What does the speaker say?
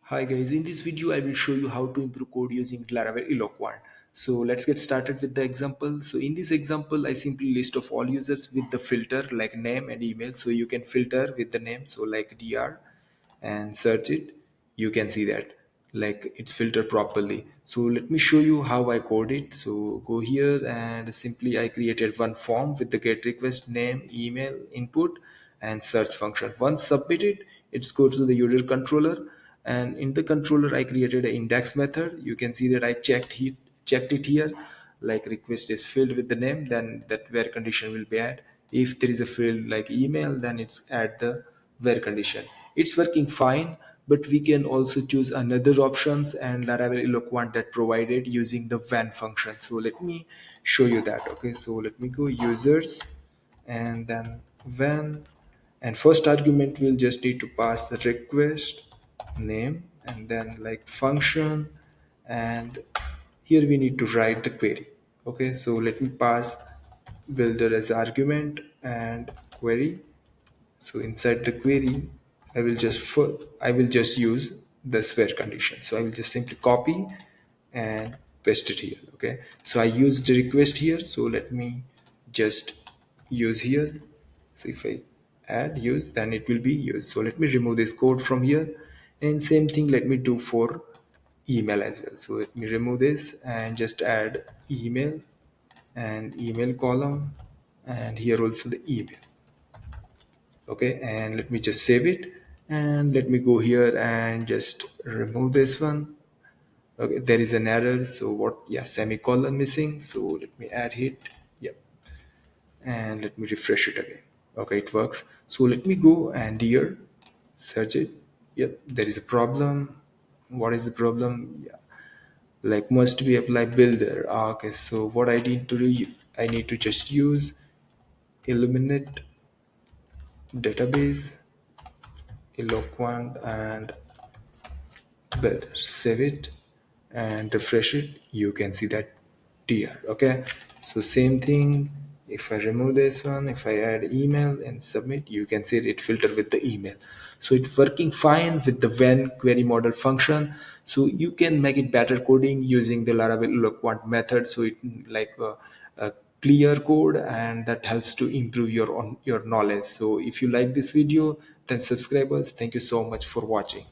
Hi guys, in this video I will show you how to improve code using Laravel Eloquent. So let's get started with the example. So in this example I simply list of all users with the filter like name and email. So you can filter with the name, so like dr, and search it. You can see that like it's filtered properly. So let me show you how I code it. So go here and simply I created one form with the get request name, email, input, and search function. Once submitted, it's go to the user controller, and in the controller I created an index method. You can see that I checked it here, like request is filled with the name, then that where condition will be add. If there is a field like email, then it's add the where condition. It's working fine, but we can also choose another options and Laravel Eloquent that provided using the when function. So let me show you that. Okay, so let me go users and then when, and first argument we'll just need to pass the request name and then like function, and here we need to write the query. Okay, so let me pass builder as argument and query. So inside the query I will just use the sphere condition. So I will just simply copy and paste it here. Okay, so I used the request here, so let me just use here. So if I add use, then it will be used. So let me remove this code from here, and same thing let me do for email as well. So let me remove this and just add email and email column, and here also the email. Okay, and let me just save it, and let me go here and just remove this one. Okay, there is an error, so what, yeah, semicolon missing, so let me add it. Yep, and let me refresh it again. Okay, it works. So let me go and here search it. Yep, there is a problem. What is the problem? Yeah, like must be apply builder. Okay, so what I need to do, I need to just use illuminate database eloquent and builder. Save it and refresh it. You can see that here. Okay, so same thing. If I remove this one, if I add email and submit, you can see it filter with the email. So it's working fine with the when query model function. So you can make it better coding using the Laravel Eloquent method. So it like a clear code, and that helps to improve your knowledge. So if you like this video, then subscribe us. Thank you so much for watching.